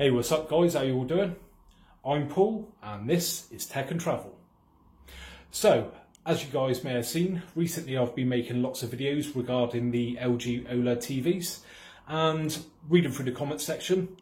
Hey, what's up guys, how you all doing? I'm Paul and this is Tech and Travel. So, as you guys may have seen, recently I've been making lots of videos regarding the LG OLED TVs, and reading through the comment section,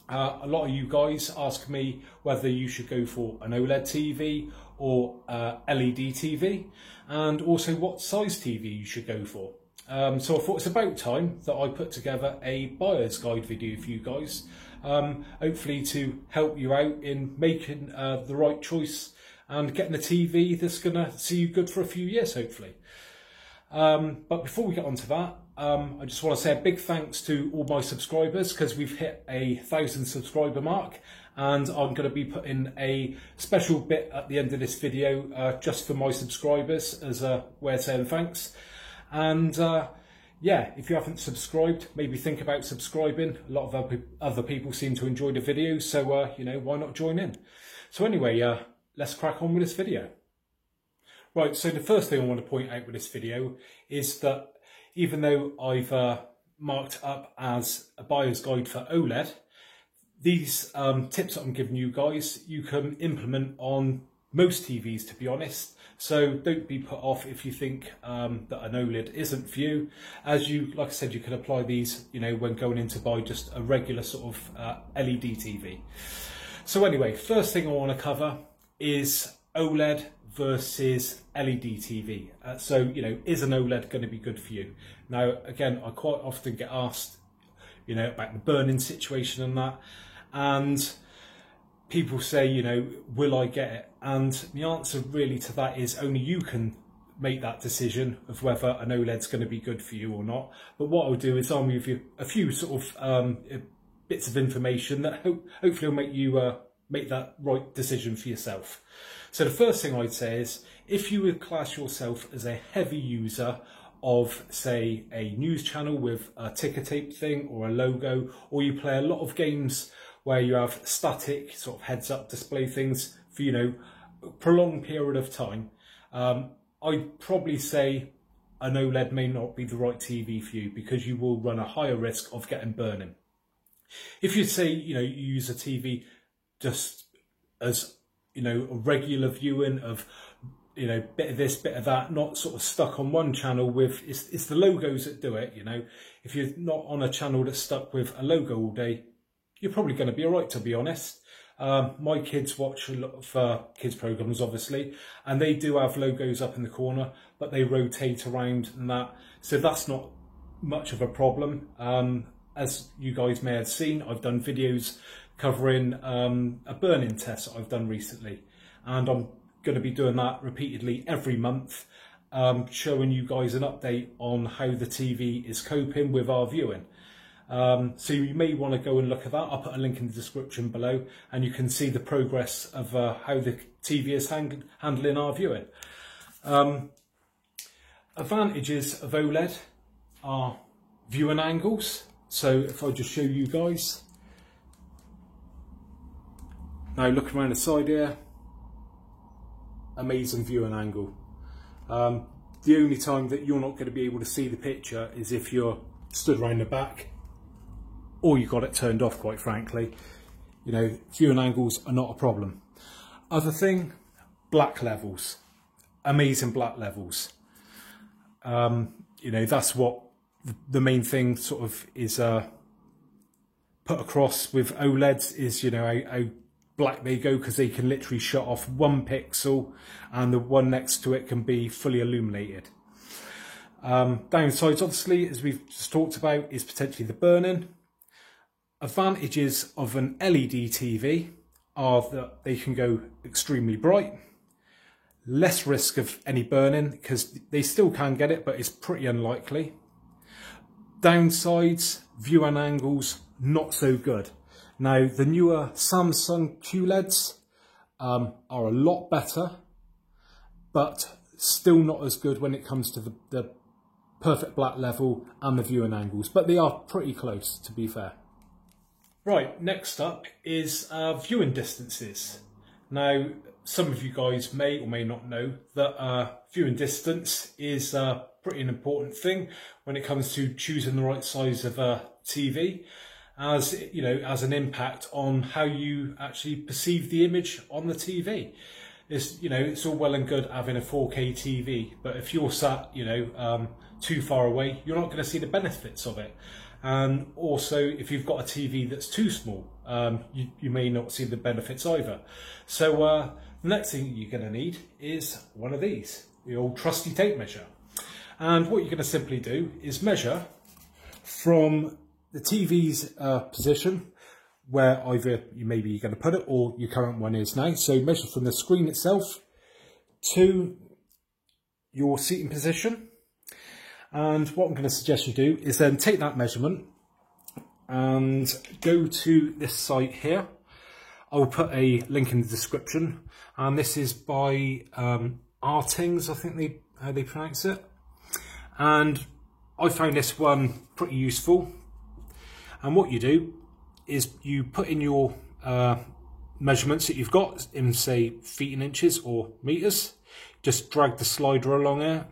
a lot of you guys ask me whether you should go for an OLED TV or LED TV, and also what size TV you should go for. So I thought it's about time that I put together a buyer's guide video for you guys, hopefully to help you out in making the right choice and getting a TV that's going to see you good for a few years, hopefully. But before we get on to that, I just want to say a big thanks to all my subscribers, because we've hit a 1,000 subscriber mark, and I'm going to be putting a special bit at the end of this video just for my subscribers as a way of saying thanks. And yeah, if you haven't subscribed, maybe think about subscribing. A lot of other people seem to enjoy the videos, so you know, why not join in? So anyway, let's crack on with this video. Right, so the first thing I want to point out with this video is that even though I've marked up as a buyer's guide for OLED, these tips that I'm giving you guys, you can implement on most TVs, to be honest. So don't be put off if you think that an OLED isn't for you. As you, like I said, you can apply these, you know, when going in to buy just a regular sort of LED TV. So anyway, first thing I want to cover is OLED versus LED TV. So, you know, is an OLED going to be good for you? Now, again, I quite often get asked, you know, about the burn-in situation and that, and people say, you know, will I get it? And the answer really to that is only you can make that decision of whether an OLED's going to be good for you or not. But what I'll do is I'll give you a few sort of bits of information that hopefully will make you make that right decision for yourself. So the first thing I'd say is, if you would class yourself as a heavy user of, say, a news channel with a ticker tape thing or a logo, or you play a lot of games where you have static sort of heads-up display things for, you know, a prolonged period of time, I'd probably say an OLED may not be the right TV for you, because you will run a higher risk of getting burn-in. If you say, you know, you use a TV just as, you know, a regular viewing of, you know, bit of this, bit of that, not sort of stuck on one channel with, it's the logos that do it, you know. If you're not on a channel that's stuck with a logo all day, you're probably going to be all right, to be honest. My kids watch a lot of kids programs, obviously, and they do have logos up in the corner, but they rotate around and that, so that's not much of a problem. As you guys may have seen, I've done videos covering a burn-in test that I've done recently, and I'm going to be doing that repeatedly every month, showing you guys an update on how the TV is coping with our viewing. So you may want to go and look at that. I'll put a link in the description below, and you can see the progress of how the TV is handling our viewing. Advantages of OLED are viewing angles. So if I just show you guys, now look around the side here, amazing viewing angle. The only time that you're not going to be able to see the picture is if you're stood around the back, or you got it turned off, quite frankly. You know, viewing angles are not a problem. Other thing, black levels. Amazing black levels. You know, that's what the main thing sort of is put across with OLEDs is, you know, how black they go, because they can literally shut off one pixel and the one next to it can be fully illuminated. Downsides, obviously, as we've just talked about, is potentially the burn-in. Advantages of an LED TV are that they can go extremely bright, less risk of any burn-in, because they still can get it, but it's pretty unlikely. Downsides, viewing angles, not so good. Now, the newer Samsung QLEDs are a lot better, but still not as good when it comes to the perfect black level and the viewing angles, but they are pretty close, to be fair. Right, next up is viewing distances. Now, some of you guys may or may not know that viewing distance is pretty an important thing when it comes to choosing the right size of a TV. as as an impact on how you actually perceive the image on the TV. It's all well and good having a 4K TV, but if you're sat too far away, you're not going to see the benefits of it. And also, if you've got a TV that's too small, you may not see the benefits either. So the next thing you're going to need is one of these, the old trusty tape measure. And what you're going to simply do is measure from the TV's position, where either maybe you're going to put it or your current one is now. So measure from the screen itself to your seating position. And what I'm going to suggest you do is then take that measurement and go to this site here. I'll put a link in the description, and this is by Artings, I think how they pronounce it. And I found this one pretty useful. And what you do is you put in your measurements that you've got in, say, feet and inches or meters. Just drag the slider along there.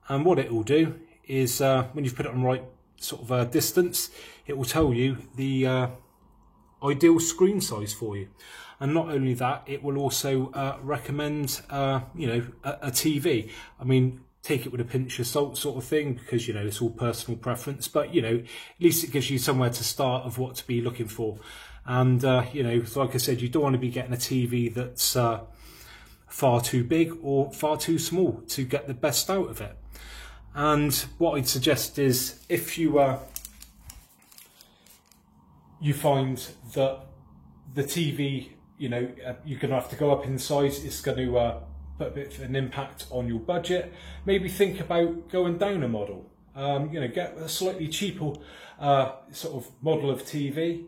And what it will do is, when you've put it on right sort of distance, it will tell you the ideal screen size for you. And not only that, it will also recommend, a TV. I mean, take it with a pinch of salt sort of thing, because, it's all personal preference. But, at least it gives you somewhere to start of what to be looking for. And, like I said, you don't want to be getting a TV that's far too big or far too small to get the best out of it. And what I'd suggest is, if you find that the TV, you're going to have to go up in size, it's going to put a bit of an impact on your budget, maybe think about going down a model. Get a slightly cheaper sort of model of TV,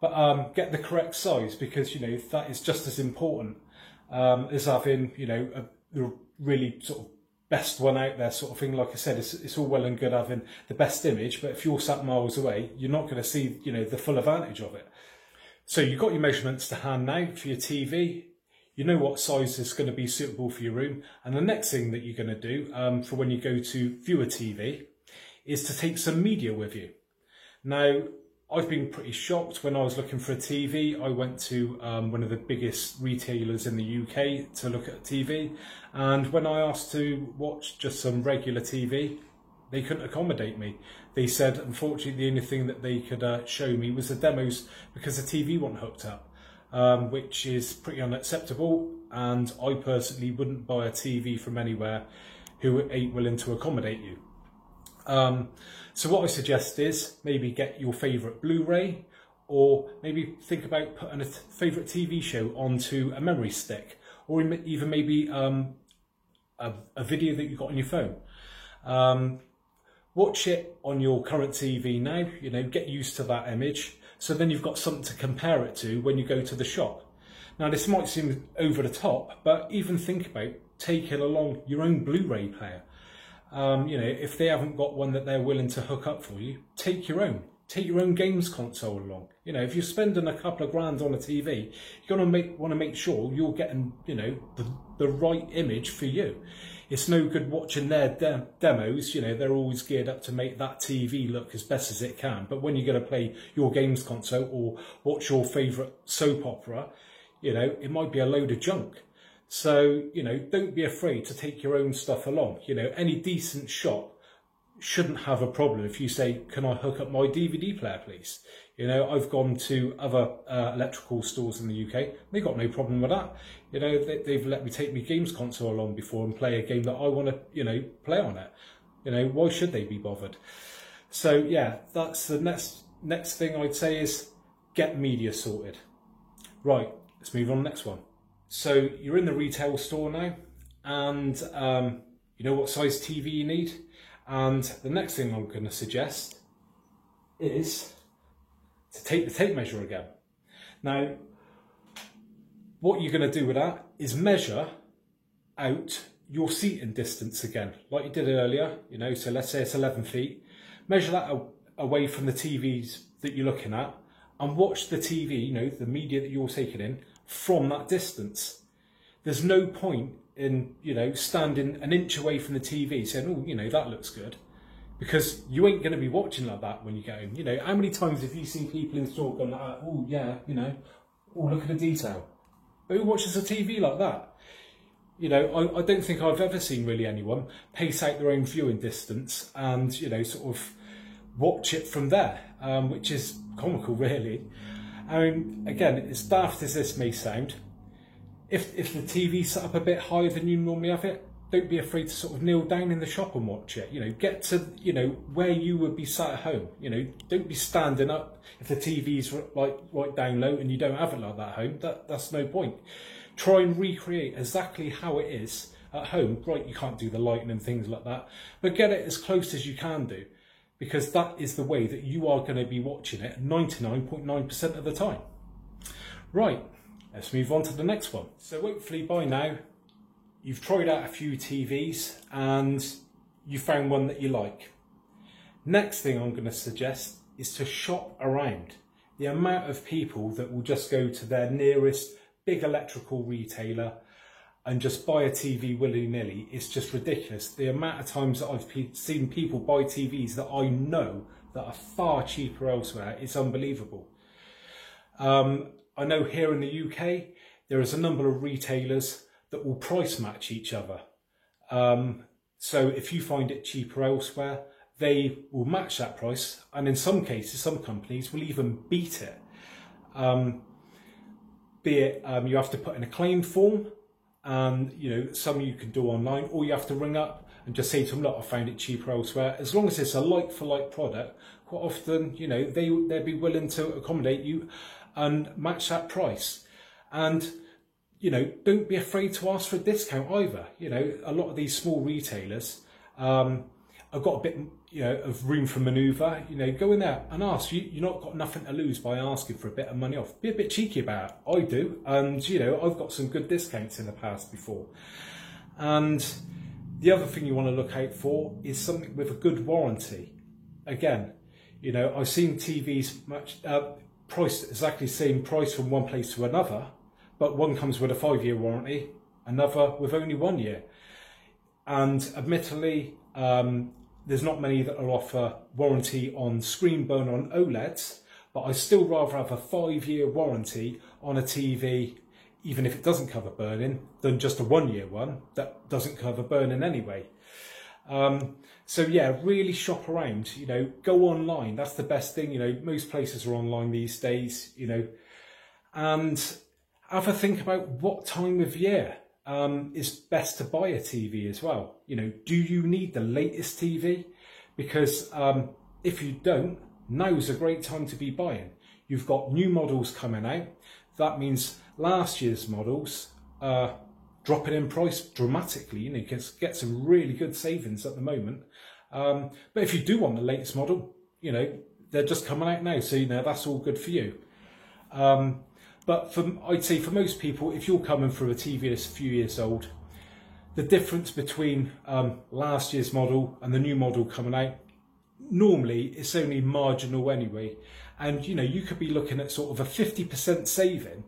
but get the correct size, because that is just as important as having the really sort of best one out there sort of thing. Like I said, it's all well and good having the best image, but if you're sat miles away, you're not going to see the full advantage of it. So you've got your measurements to hand now for your TV. You know what size is going to be suitable for your room. And the next thing that you're going to do for when you go to view a TV is to take some media with you. Now, I've been pretty shocked when I was looking for a TV. I went to one of the biggest retailers in the UK to look at a TV. And when I asked to watch just some regular TV, they couldn't accommodate me. They said, unfortunately, the only thing that they could show me was the demos, because the TV wasn't hooked up. Which is pretty unacceptable, and I personally wouldn't buy a TV from anywhere who ain't willing to accommodate you. So what I suggest is maybe get your favourite Blu-ray, or maybe think about putting a favourite TV show onto a memory stick, or even maybe a video that you've got on your phone. Watch it on your current TV now, get used to that image. So then you've got something to compare it to when you go to the shop. Now, this might seem over the top, but even think about taking along your own Blu-ray player. If they haven't got one that they're willing to hook up for you, take your own. Take your own games console along. If you're spending a couple of grand on a TV, you're going to want to make sure you're getting, the right image for you. It's no good watching their demos. They're always geared up to make that TV look as best as it can. But when you're going to play your games console or watch your favourite soap opera, it might be a load of junk. So, don't be afraid to take your own stuff along. Any decent shop shouldn't have a problem if you say, can I hook up my DVD player, please? I've gone to other electrical stores in the UK. They got no problem with that. They've let me take my games console along before and play a game that I want to, play on it. Why should they be bothered? So yeah, that's the next thing I'd say is get media sorted. Right, let's move on to the next one. So you're in the retail store now, and you know what size TV you need. And the next thing I'm going to suggest is to take the tape measure again. Now, what you're going to do with that is measure out your seating distance again, like you did earlier, so let's say it's 11 feet. Measure that away from the TVs that you're looking at, and watch the TV, the media that you're taking in, from that distance. There's no point in, standing an inch away from the TV saying, oh, that looks good. because you ain't going to be watching like that when you get home. You know, how many times have you seen people in store going, oh yeah, you know, oh look at the detail. But who watches a TV like that? You know, I don't think I've ever seen really anyone pace out their own viewing distance and, you know, sort of watch it from there, which is comical really. I mean, again, as daft as this may sound, if the TV's set up a bit higher than you normally have it, don't be afraid to sort of kneel down in the shop and watch it. You know, get to, you know, where you would be sat at home. You know, don't be standing up if the TV's like right down low and you don't have it like that at home. That's no point. Try and recreate exactly how it is at home. Right, you can't do the lighting and things like that, but get it as close as you can do, because that is the way that you are going to be watching it 99.9% of the time. Right, let's move on to the next one. So hopefully by now you've tried out a few TVs and you found one that you like. Next thing I'm going to suggest is to shop around. The amount of people that will just go to their nearest big electrical retailer and just buy a TV willy-nilly is just ridiculous. The amount of times that I've seen people buy TVs that I know that are far cheaper elsewhere, it's unbelievable. I know here in the UK, there is a number of retailers that will price match each other. So if you find it cheaper elsewhere, they will match that price. And in some cases, some companies will even beat it. Be it you have to put in a claim form, and you know, some you can do online, or you have to ring up and just say to them, look, I found it cheaper elsewhere. As long as it's a like for like product, quite often, you know, they'd be willing to accommodate you and match that price. And you know, don't be afraid to ask for a discount either. You know, a lot of these small retailers have got a bit, you know, of room for manoeuvre. You know, go in there and ask. You're not got nothing to lose by asking for a bit of money off. Be a bit cheeky about it. I do, and you know, I've got some good discounts in the past before. And the other thing you want to look out for is something with a good warranty. Again, you know, I've seen TVs priced exactly the same price from one place to another, but one comes with a 5-year warranty, another with only 1 year. And admittedly, there's not many that will offer warranty on screen burn on OLEDs, but I still rather have a 5-year warranty on a TV, even if it doesn't cover burning, than just a 1-year one that doesn't cover burning anyway. So yeah, really shop around, you know, go online. That's the best thing. You know, most places are online these days, you know, and have a think about what time of year is best to buy a TV as well. You know, do you need the latest TV? Because if you don't, now's a great time to be buying. You've got new models coming out. That means last year's models dropping in price dramatically. You know, you can get some really good savings at the moment. But if you do want the latest model, you know, they're just coming out now. So, you know, that's all good for you. But I'd say for most people, if you're coming through a TV that's a few years old, the difference between last year's model and the new model coming out, normally it's only marginal anyway. And, you know, you could be looking at sort of a 50% saving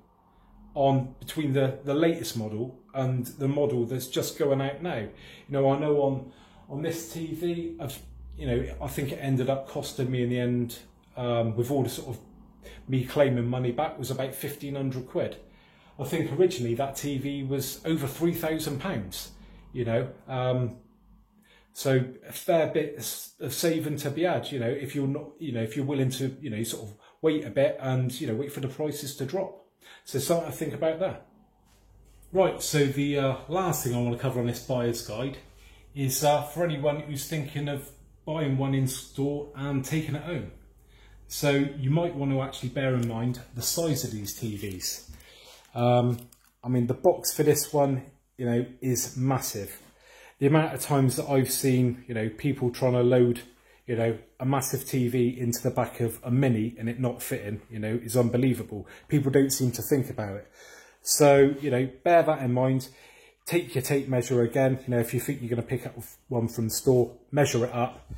on between the latest model and the model that's just going out now. You know, I know on this TV, you know, I think it ended up costing me in the end, with all the sort of me claiming money back, was about 1,500 quid. I think originally that TV was over £3,000, you know. So a fair bit of saving to be had, you know, if you're not, you know, if you're willing to, you know, sort of wait a bit and, you know, wait for the prices to drop. So something to think about there. Right, so the last thing I want to cover on this buyer's guide is for anyone who's thinking of buying one in store and taking it home. So you might want to actually bear in mind the size of these TVs. I mean, the box for this one, you know, is massive. The amount of times that I've seen, you know, people trying to load, you know, a massive TV into the back of a Mini and it not fitting, you know, is unbelievable. People don't seem to think about it. So, you know, bear that in mind. Take your tape measure again. You know, if you think you're going to pick up one from the store, measure it up.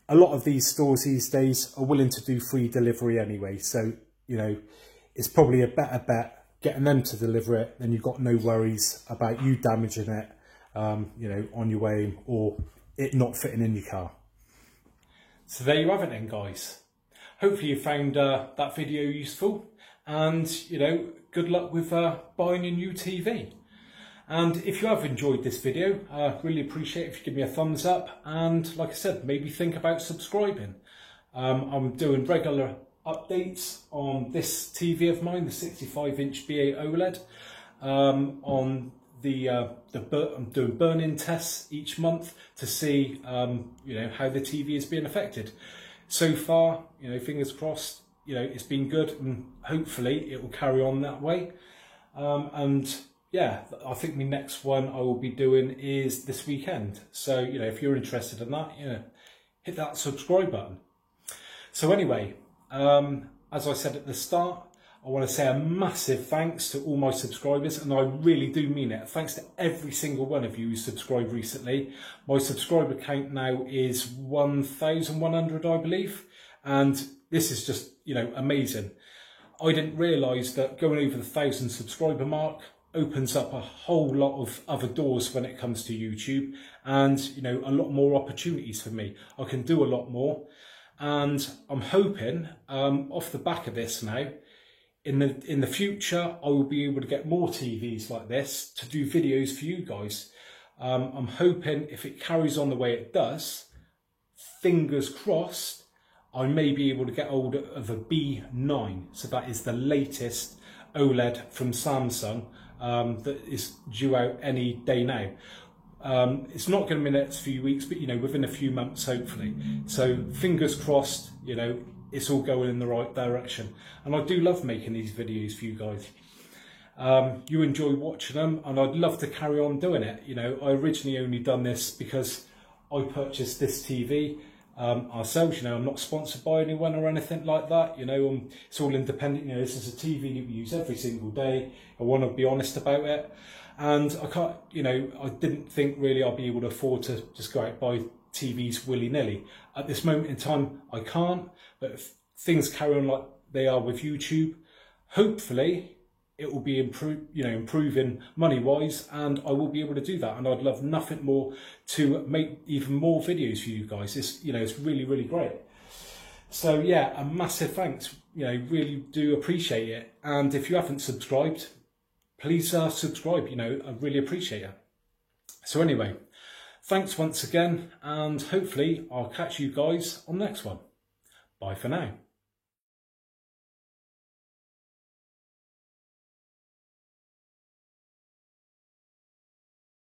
A lot of these stores these days are willing to do free delivery anyway. So, you know, it's probably a better bet getting them to deliver it, then you've got no worries about you damaging it, you know, on your way or it not fitting in your car. So there you have it then, guys. Hopefully you found that video useful, and good luck with buying a new TV. And if you have enjoyed this video, I really appreciate it if you give me a thumbs up, and like I said, maybe think about subscribing. I'm doing regular updates on this TV of mine, the 65-inch BA OLED. I'm doing burn-in tests each month to see how the TV is being affected. So far, fingers crossed, it's been good, and hopefully it will carry on that way. And yeah, I think my next one I will be doing is this weekend. So if you're interested in that, hit that subscribe button. So anyway, as I said at the start, I want to say a massive thanks to all my subscribers, and I really do mean it. Thanks to every single one of you who subscribed recently. My subscriber count now is 1,100, I believe, and this is just, amazing. I didn't realise that going over the 1,000 subscriber mark opens up a whole lot of other doors when it comes to YouTube, and a lot more opportunities for me. I can do a lot more, and I'm hoping off the back of this now, in the future, I will be able to get more TVs like this to do videos for you guys. I'm hoping if it carries on the way it does, fingers crossed, I may be able to get hold of a B9. So that is the latest OLED from Samsung that is due out any day now. It's not going to be in the next few weeks, but within a few months, hopefully. So fingers crossed, it's all going in the right direction. And I do love making these videos for you guys. You enjoy watching them, and I'd love to carry on doing it. I originally only done this because I purchased this TV ourselves. I'm not sponsored by anyone or anything like that. It's all independent. This is a TV that we use every single day. I want to be honest about it. And I can't, I didn't think really I'd be able to afford to just go out and buy TVs willy-nilly. At this moment in time, I can't, but if things carry on like they are with YouTube, hopefully it will be improving money-wise, and I will be able to do that. And I'd love nothing more to make even more videos for you guys. It's really, really great. So yeah, a massive thanks. Really do appreciate it. And if you haven't subscribed, please subscribe. I really appreciate it. So anyway, thanks once again, and hopefully I'll catch you guys on the next one. Bye for now.